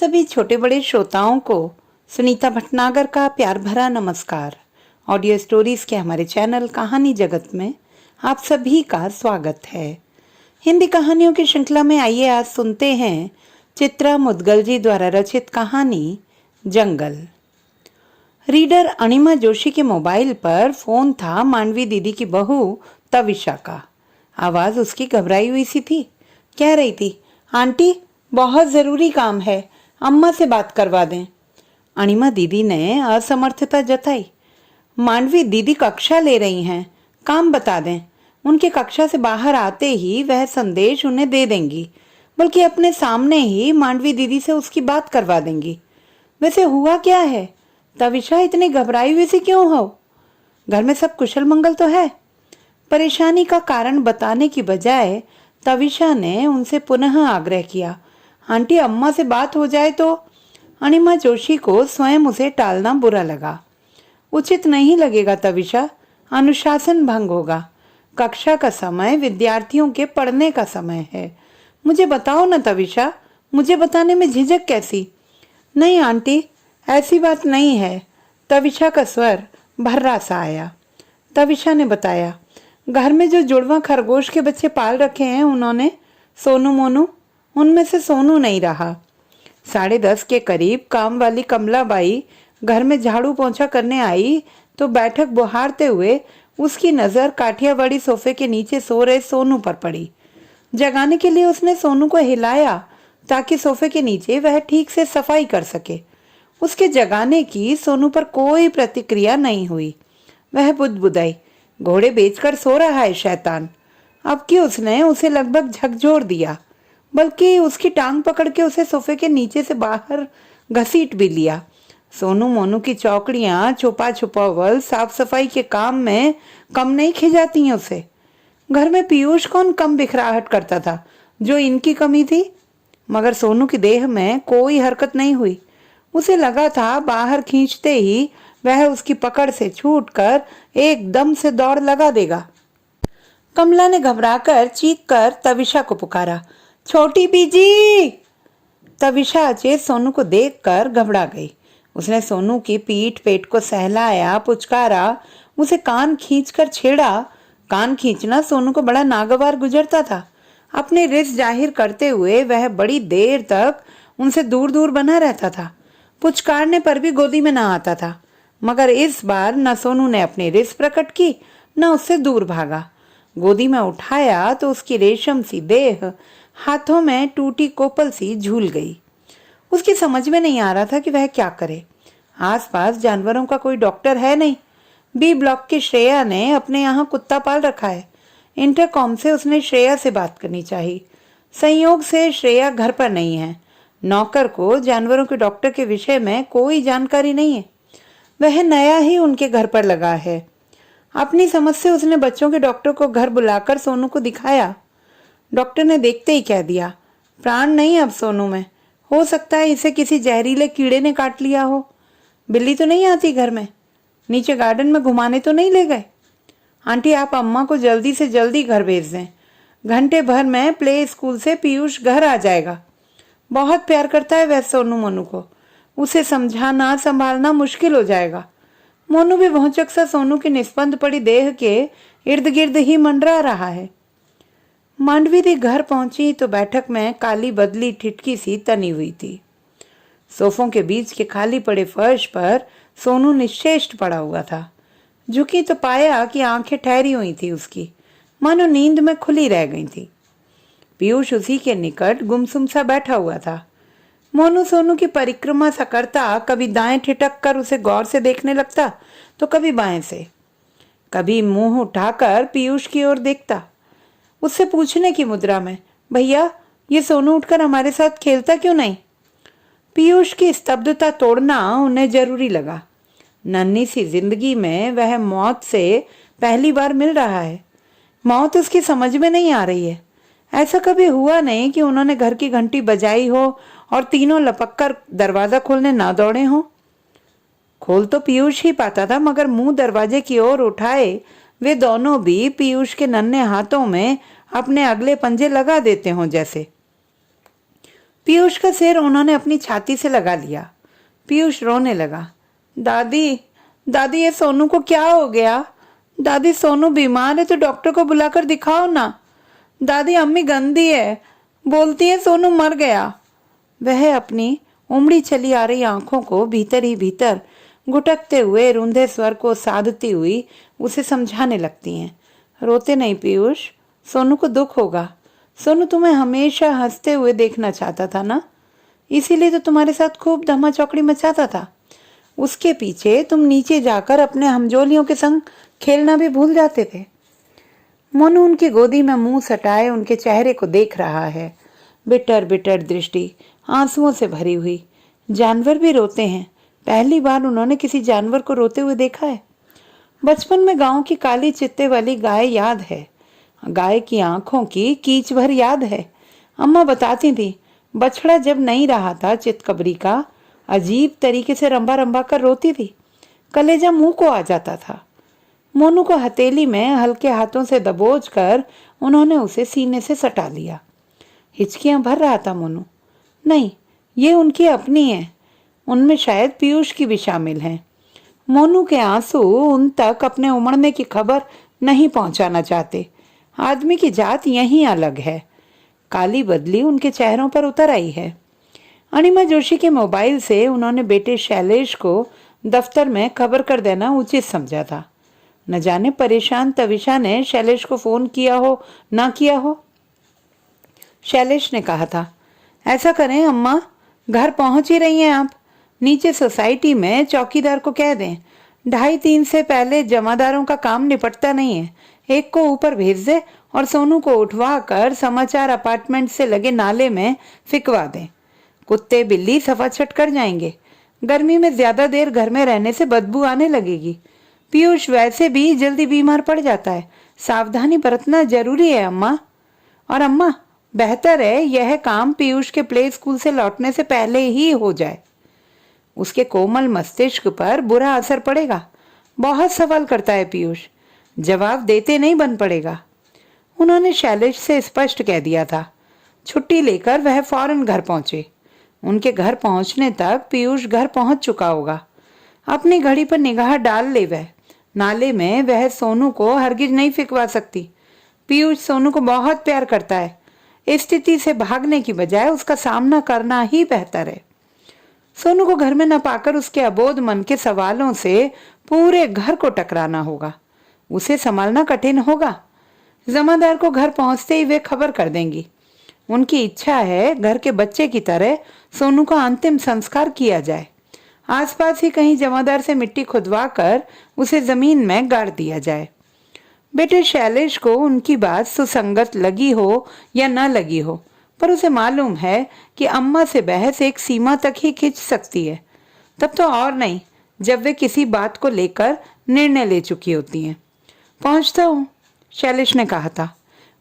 सभी छोटे बड़े श्रोताओं को सुनीता भटनागर का प्यार भरा नमस्कार। ऑडियो स्टोरीज के हमारे चैनल कहानी जगत में आप सभी का स्वागत है। हिंदी कहानियों की श्रृंखला में आइए आज सुनते हैं चित्रा मुदगल जी द्वारा रचित कहानी जंगल। रीडर अनिमा जोशी के मोबाइल पर फोन था मांडवी दीदी की बहू तविशा का। आवाज उसकी घबराई हुई सी थी। कह रही थी, आंटी बहुत जरूरी काम है, अम्मा से बात करवा दें। अनिमा दीदी ने असमर्थता जताई। मांडवी दीदी कक्षा ले रही हैं, काम बता दें। उनके कक्षा से बाहर आते ही वह संदेश उन्हें दे देंगी, बल्कि अपने सामने ही मांडवी दीदी से उसकी बात करवा देंगी। वैसे हुआ क्या है? तविशा इतनी घबराई हुई सी क्यों हो? घर में सब कुशल मंगल तो है? परेशानी का कारण बताने की बजाय तविशा ने उनसे पुनः आग्रह किया, आंटी अम्मा से बात हो जाए तो। अनिमा जोशी को स्वयं उसे टालना बुरा लगा। उचित नहीं लगेगा तविशा, अनुशासन भंग होगा। कक्षा का समय विद्यार्थियों के पढ़ने का समय है। मुझे बताओ ना तविशा, मुझे बताने में झिझक कैसी? नहीं आंटी, ऐसी बात नहीं है। तविशा का स्वर भर्रा सा आया। तविशा ने बताया, घर में जो जुड़वा खरगोश के बच्चे पाल रखे हैं उन्होंने, सोनू मोनू, उनमें से सोनू नहीं रहा। 10:30 के करीब काम वाली कमलाबाई घर में झाड़ू पोंछा करने आई तो बैठक बुहारते हुए उसकी नजर काठियावाड़ी सोफे के नीचे सो रहे सोनू पर पड़ी। जगाने के लिए उसने सोनू को हिलाया ताकि सोफे के नीचे वह ठीक से सफाई कर सके। उसके जगाने की सोनू पर कोई प्रतिक्रिया नहीं हुई। वह बुदबुदाई, घोड़े बेचकर सो रहा है शैतान। अब कि उसने उसे लगभग झकझोर दिया, बल्कि उसकी टांग पकड़ के उसे सोफे के नीचे से बाहर घसीट भी लिया। सोनू मोनू की चौकड़ियां छुपा छुपावल साफ सफाई के काम में कम नहीं खिंचाती हैं उसे। घर में पीयूष कौन कम बिखराहट करता था जो इनकी कमी थी? मगर सोनू की देह में कोई हरकत नहीं हुई। उसे लगा था बाहर खींचते ही वह उसकी पकड़ से छूटकर एकदम से दौड़ लगा देगा। कमला ने घबराकर चीख कर तविशा को पुकारा, छोटी बीजी। तविशा अचेत सोनू को देखकर घबरा गई। उसने सोनू की पीठ पेट को सहलाया, पुचकारा, उसे कान खींचकर छेड़ा। कान खींचना सोनू को बड़ा नागवार गुजरता था। अपनी रिस जाहिर करते हुए वह बड़ी देर तक उनसे दूर दूर बना रहता था। पुचकारने पर भी गोदी में ना आता था। मगर इस बार न सोनू ने अपनी रिस प्रकट की, न उससे दूर भागा। गोदी में उठाया तो उसकी रेशम सी देह हाथों में टूटी कोपल सी झूल गई। उसकी समझ में नहीं आ रहा था कि वह क्या करे। आसपास जानवरों का कोई डॉक्टर है नहीं। बी ब्लॉक की श्रेया ने अपने यहाँ कुत्ता पाल रखा है। इंटरकॉम से उसने श्रेया से बात करनी चाहिए। संयोग से श्रेया घर पर नहीं है। नौकर को जानवरों के डॉक्टर के विषय में कोई जानकारी नहीं है। वह नया ही उनके घर पर लगा है। अपनी समझ से उसने बच्चों के डॉक्टर को घर बुलाकर सोनू को दिखाया। डॉक्टर ने देखते ही कह दिया, प्राण नहीं अब सोनू में। हो सकता है इसे किसी जहरीले कीड़े ने काट लिया हो। बिल्ली तो नहीं आती घर में? नीचे गार्डन में घुमाने तो नहीं ले गए? आंटी आप अम्मा को जल्दी से जल्दी घर भेज दें। घंटे भर में प्ले स्कूल से पीयूष घर आ जाएगा। बहुत प्यार करता है वह सोनू मोनू को। उसे समझाना संभालना मुश्किल हो जाएगा। मोनू भी भौचक सा सोनू की निस्पंद पड़ी देह के इर्द गिर्द ही मंडरा रहा है। मांडवी दी घर पहुंची तो बैठक में काली बदली ठिठकी सी तनी हुई थी। सोफों के बीच के खाली पड़े फर्श पर सोनू निश्चेष्ट पड़ा हुआ था। झुकी तो पाया कि आंखें ठहरी हुई थी उसकी, मानो नींद में खुली रह गई थी। पीयूष उसी के निकट गुमसुम सा बैठा हुआ था। मोनू सोनू की परिक्रमा सा करता, कभी दाएं ठिठक कर उसे गौर से देखने लगता तो कभी बाएं से। कभी मुंह उठाकर पीयूष की ओर देखता, उससे पूछने की मुद्रा में, भैया ये सोनू उठकर हमारे साथ खेलता क्यों नहीं? पीयूष की स्तब्धता तोड़ना उन्हें जरूरी लगा। नन्ही सी जिंदगी में वह मौत से पहली बार मिल रहा है। मौत उसकी समझ में नहीं आ रही है। ऐसा कभी हुआ नहीं कि उन्होंने घर की घंटी बजाई हो और तीनों लपक कर दरवाजा खोलने ना दौड़े हों। खोल तो पीयूष ही पाता था, मगर मुंह दरवाजे की ओर उठाए वे दोनों भी पीयूष के नन्हे हाथों में अपने अगले पंजे लगा देते हों जैसे। पीयूष का सिर उन्होंने अपनी छाती से लगा लिया। पीयूष रोने लगा। दादी, दादी ये सोनू को क्या हो गया? दादी सोनू बीमार है तो डॉक्टर को बुलाकर दिखाओ ना। दादी अम्मी गंदी है, बोलती है सोनू मर गया। वह अपनी उमड़ी चली आ रही आंखों को भीतर ही भीतर गुटकते हुए रुंधे स्वर को साधती हुई उसे समझाने लगती हैं। रोते नहीं पीयूष, सोनू को दुख होगा। सोनू तुम्हें हमेशा हंसते हुए देखना चाहता था ना, इसीलिए तो तुम्हारे साथ खूब धमा चौकड़ी मचाता था। उसके पीछे तुम नीचे जाकर अपने हमजोलियों के संग खेलना भी भूल जाते थे। मोनू उनकी गोदी में मुंह सटाए उनके चेहरे को देख रहा है, बिटर बिटर दृष्टि आंसुओं से भरी हुई। जानवर भी रोते हैं, पहली बार उन्होंने किसी जानवर को रोते हुए देखा है। बचपन में गांव की काली चित्ते वाली गाय याद है, गाय की आंखों की कीच भर याद है। अम्मा बताती थी बछड़ा जब नहीं रहा था चितकबरी का, अजीब तरीके से रंबा रंबा कर रोती थी, कलेजा मुंह को आ जाता था। मोनू को हथेली में हल्के हाथों से दबोच कर उन्होंने उसे सीने से सटा लिया। हिचकियां भर रहा था मोनू। नहीं, ये उनकी अपनी है, उनमें शायद पीयूष की भी शामिल है। मोनू के आंसू उन तक अपने उमड़ने की खबर नहीं पहुंचाना चाहते। आदमी की जात यहीं अलग है। काली बदली उनके चेहरों पर उतर आई है। अनिमा जोशी के मोबाइल से उन्होंने बेटे शैलेश को दफ्तर में खबर कर देना उचित समझा था। न जाने परेशान तविशा ने शैलेश को फोन किया हो ना किया हो। शैलेश ने कहा था, ऐसा करें अम्मा, घर पहुंच ही रही हैं आप, नीचे सोसाइटी में चौकीदार को कह दें 2:30 से पहले जमादारों का काम निपटता नहीं है, एक को ऊपर भेज दे और सोनू को उठवा कर समाचार अपार्टमेंट से लगे नाले में फिकवा दें। कुत्ते बिल्ली सफा छट कर जाएंगे। गर्मी में ज्यादा देर घर में रहने से बदबू आने लगेगी। पीयूष वैसे भी जल्दी बीमार पड़ जाता है, सावधानी बरतना जरूरी है अम्मा। और अम्मा, बेहतर है यह काम पीयूष के प्ले स्कूल से लौटने से पहले ही हो जाए। उसके कोमल मस्तिष्क पर बुरा असर पड़ेगा। बहुत सवाल करता है पीयूष, जवाब देते नहीं बन पड़ेगा। उन्होंने शैलेश से स्पष्ट कह दिया था। छुट्टी लेकर वह फौरन घर पहुंचे। उनके घर पहुंचने तक पीयूष घर पहुंच चुका होगा। अपनी घड़ी पर निगाह डाल ले वह, नाले में वह सोनू को हरगिज नहीं फिकवा सकती। पीयूष सोनू को बहुत प्यार करता है। इस स्थिति से भागने की बजाय उसका सामना करना ही बेहतर है। सोनू को घर में न पाकर उसके अबोध मन के सवालों से पूरे घर को टकराना होगा। उसे संभालना कठिन होगा। जमादार को घर पहुंचते ही वे खबर कर देंगी। उनकी इच्छा है घर के बच्चे की तरह सोनू का अंतिम संस्कार किया जाए। आसपास ही कहीं जमादार से मिट्टी खुदवा कर उसे जमीन में गाड़ दिया जाए। बेटे शैलेश को उनकी बात सुसंगत लगी हो या न लगी हो, पर उसे मालूम है कि अम्मा से बहस एक सीमा तक ही खिंच सकती है, तब तो और नहीं जब वे किसी बात को लेकर निर्णय ले चुकी होती हैं। पहुंचता हूँ, शैलेश ने कहा था।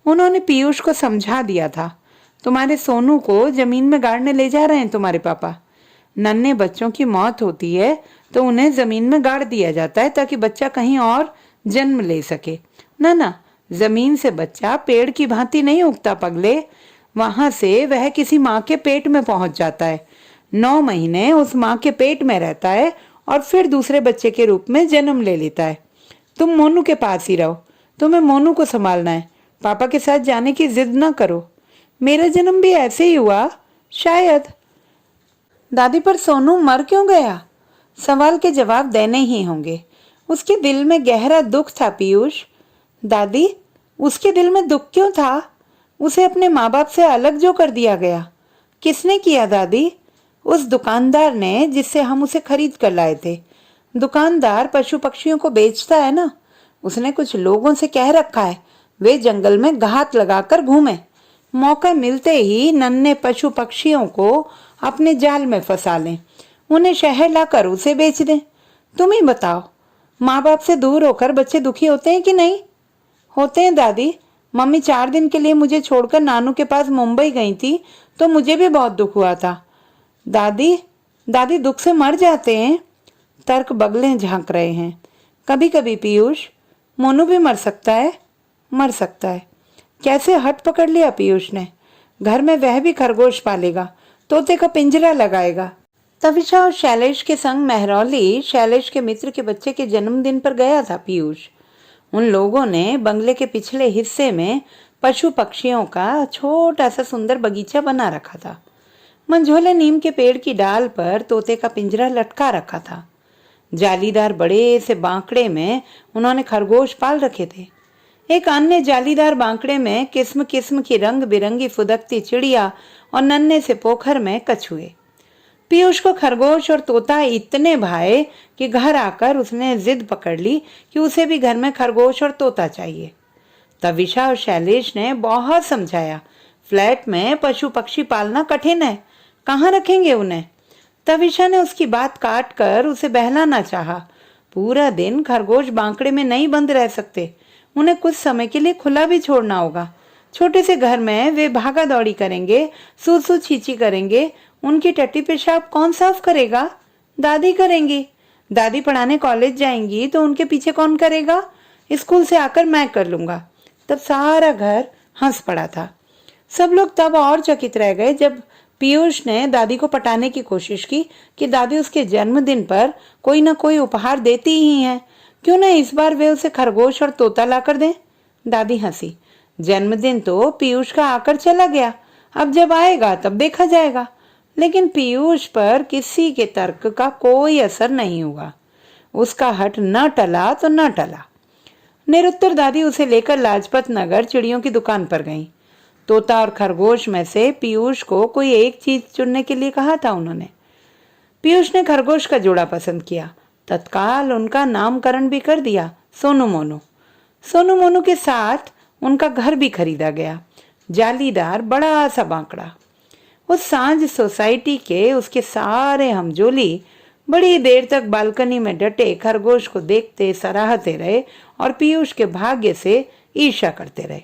उन्होंने पीयूष को समझा दिया था, तुम्हारे सोनू को जमीन में गाड़ने ले जा रहे हैं तुम्हारे पापा। नन्हे बच्चों की मौत होती है तो उन्हें जमीन में गाड़ दिया जाता है ताकि बच्चा कहीं और जन्म ले सके। ना ना, जमीन से बच्चा पेड़ की भांति नहीं उगता पगले, वहां से वह किसी माँ के पेट में पहुंच जाता है। 9 महीने उस माँ के पेट में रहता है और फिर दूसरे बच्चे के रूप में जन्म ले लेता है। तुम मोनू के पास ही रहो, तुम्हें मोनू को संभालना है। पापा के साथ जाने की जिद ना करो। मेरा जन्म भी ऐसे ही हुआ शायद। दादी, पर सोनू मर क्यों गया? सवाल के जवाब देने ही होंगे। उसके दिल में गहरा दुख था पीयूष। दादी, उसके दिल में दुख क्यों था? उसे अपने माँ बाप से अलग जो कर दिया गया, किसने किया दादी? उस दुकानदार ने जिससे हम उसे खरीद कर लाए थे। दुकानदार पशु पक्षियों को बेचता है ना, उसने कुछ लोगों से कह रखा है वे जंगल में घात लगाकर घूमे, मौका मिलते ही नन्हे पशु पक्षियों को अपने जाल में फंसा लें, उन्हें शहर लाकर उसे बेच दें। तुम ही बताओ, माँ बाप से दूर होकर बच्चे दुखी होते हैं कि नहीं? होते हैं दादी। मम्मी 4 दिन के लिए मुझे छोड़कर नानू के पास मुंबई गई थी तो मुझे भी बहुत दुख हुआ था। दादी, दादी दुख से मर जाते हैं। तर्क बगलें झांक रहे हैं। कभी कभी पीयूष, मोनू भी मर सकता है। मर सकता है? कैसे हट पकड़ लिया पीयूष ने। घर में वह भी खरगोश पालेगा तोते का पिंजरा लगाएगा। तविशा और शैलेश के संग मेहरौली शैलेश के मित्र के बच्चे के जन्मदिन पर गया था पीयूष। उन लोगों ने बंगले के पिछले हिस्से में पशु पक्षियों का छोटा सा सुंदर बगीचा बना रखा था। मंझोले नीम के पेड़ की डाल पर तोते का पिंजरा लटका रखा था। जालीदार बड़े से बांकड़े में उन्होंने खरगोश पाल रखे थे। एक अन्य जालीदार बांकड़े में किस्म किस्म की रंग बिरंगी फुदकती चिड़िया और नन्हे से पोखर में कछुए। पीयूष को खरगोश और तोता इतने भाए कि घर आकर उसने जिद पकड़ ली कि उसे भी घर में खरगोश और तोता चाहिए। तविशा और शैलेश ने बहुत समझाया, फ्लैट में पशु पक्षी पालना कठिन है, कहाँ रखेंगे उन्हें। तविशा ने उसकी बात काट कर उसे बहलाना चाहा। पूरा दिन खरगोश बांकड़े में नहीं बंद रह सकते, उन्हें कुछ समय के लिए खुला भी छोड़ना होगा। छोटे से घर में वे भागा दौड़ी करेंगे, सूसू छींची करेंगे। उनकी टट्टी पेशाब कौन साफ करेगा? दादी करेंगी। दादी पढ़ाने कॉलेज जाएंगी तो उनके पीछे कौन करेगा? स्कूल से आकर मैं कर लूंगा। तब सारा घर हंस पड़ा था। सब लोग तब और चकित रह गए जब पीयूष ने दादी को पटाने की कोशिश की कि दादी उसके जन्मदिन पर कोई ना कोई उपहार देती ही है, क्यों ना इस बार वे उसे खरगोश और तोता लाकर दें। दादी हंसी। जन्मदिन तो पीयूष का आकर चला गया, अब जब आएगा तब देखा जाएगा। लेकिन पीयूष पर किसी के तर्क का कोई असर नहीं हुआ। उसका हट न टला तो न टला। निरुत्तर दादी उसे लेकर लाजपत नगर चिड़ियों की दुकान पर गईं। तोता और खरगोश में से पीयूष को कोई एक चीज चुनने के लिए कहा था उन्होंने। पीयूष ने खरगोश का जोड़ा पसंद किया। तत्काल उनका नामकरण भी कर दिया, सोनू मोनू। सोनू मोनू के साथ उनका घर भी खरीदा गया, जालीदार बड़ा सा बांकड़ा। उस सांझ सोसाइटी के उसके सारे हमजोली बड़ी देर तक बालकनी में डटे खरगोश को देखते सराहते रहे और पीयूष के भाग्य से ईर्ष्या करते रहे।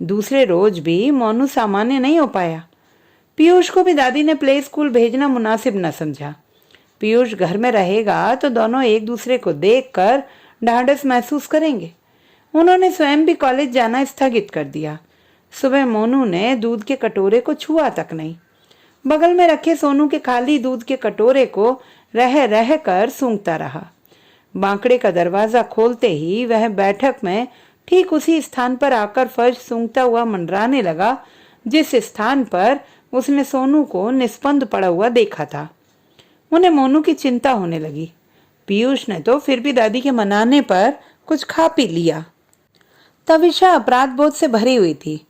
दूसरे रोज भी मोनू सामान्य नहीं हो पाया। पीयूष को भी दादी ने प्ले स्कूल भेजना मुनासिब न समझा। पीयूष घर में रहेगा तो दोनों एक दूसरे को देखकर ढाढ़स महसूस करेंगे। उन्होंने स्वयं भी कॉलेज जाना स्थगित कर दिया। सुबह मोनू ने दूध के कटोरे को छुआ तक नहीं। बगल में रखे सोनू के खाली दूध के कटोरे को रह रह कर सूंघता रहा। बांकड़े का दरवाजा खोलते ही वह बैठक में ठीक उसी स्थान पर आकर फर्श सूंघता हुआ मंडराने लगा जिस स्थान पर उसने सोनू को निस्पंद पड़ा हुआ देखा था। उन्हें मोनू की चिंता होने लगी। पीयूष ने तो फिर भी दादी के मनाने पर कुछ खा पी लिया। तविशा अपराध बोध से भरी हुई थी।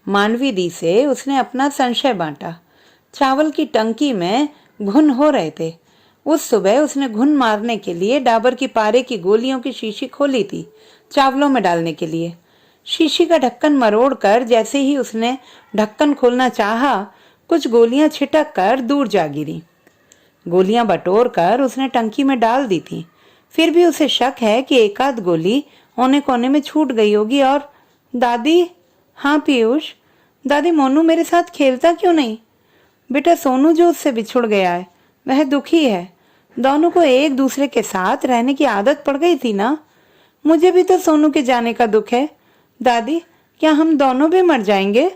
मानवी दी से उसने अपना संशय बांटा। चावल की टंकी में घुन हो रहे थे। उस सुबह उसने घुन मारने के लिए डाबर की पारे की गोलियों की शीशी खोली थी, चावलों में डालने के लिए। शीशी का ढक्कन मरोड़कर जैसे ही उसने ढक्कन खोलना चाहा, कुछ गोलियां छिटक कर दूर जा गिरी। गोलियां बटोर कर उसने टंकी में डाल दी थी। फिर भी उसे शक है कि एक आध गोली कोने कोने में छूट गई होगी। और दादी? हाँ पीयूष। दादी, मोनू मेरे साथ खेलता क्यों नहीं? बेटा, सोनू जो उससे बिछुड़ गया है वह दुखी है। दोनों को एक दूसरे के साथ रहने की आदत पड़ गई थी ना। मुझे भी तो सोनू के जाने का दुख है। दादी, क्या हम दोनों भी मर जाएंगे?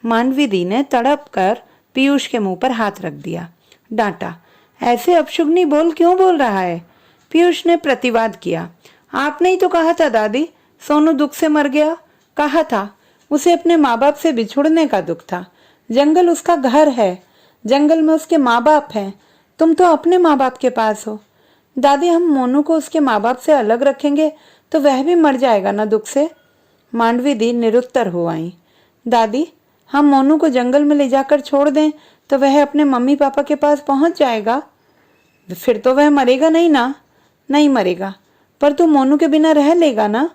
मानवी दी ने तड़प कर पीयूष के मुंह पर हाथ रख दिया। डांटा, ऐसे अपशुगनी बोल क्यों बोल रहा है? पीयूष ने प्रतिवाद किया। आपने ही तो कहा था दादी, सोनू दुख से मर गया। कहा था, उसे अपने माँ बाप से बिछुड़ने का दुख था। जंगल उसका घर है, जंगल में उसके माँ बाप हैं। तुम तो अपने माँ बाप के पास हो। दादी, हम मोनू को उसके माँ बाप से अलग रखेंगे तो वह भी मर जाएगा ना दुख से। मांडवी दी निरुत्तर हो आई। दादी, हम मोनू को जंगल में ले जाकर छोड़ दें तो वह अपने मम्मी पापा के पास पहुंच जाएगा। फिर तो वह मरेगा नहीं ना? नहीं मरेगा, पर तू मोनू के बिना रह लेगा ना?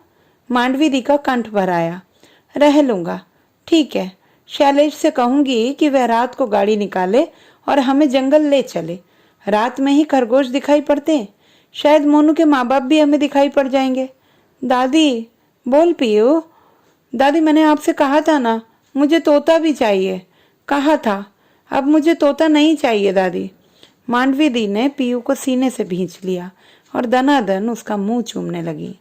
मांडवी दी का कंठ भर आया। रह लूंगा। ठीक है, शैलेश से कहूंगी कि वह रात को गाड़ी निकाले और हमें जंगल ले चले। रात में ही खरगोश दिखाई पड़ते हैं, शायद मोनू के माँ बाप भी हमें दिखाई पड़ जाएंगे। दादी, बोल पीयू। दादी, मैंने आपसे कहा था ना, मुझे तोता भी चाहिए। कहा था, अब मुझे तोता नहीं चाहिए दादी। मांडवी दी ने पीयू को सीने से भींच लिया और दनादन उसका मुंह चूमने लगी।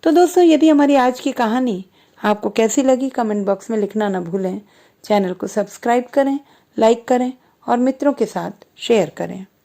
तो दोस्तों, यदि हमारी आज की कहानी आपको कैसी लगी कमेंट बॉक्स में लिखना न भूलें। चैनल को सब्सक्राइब करें, लाइक करें और मित्रों के साथ शेयर करें।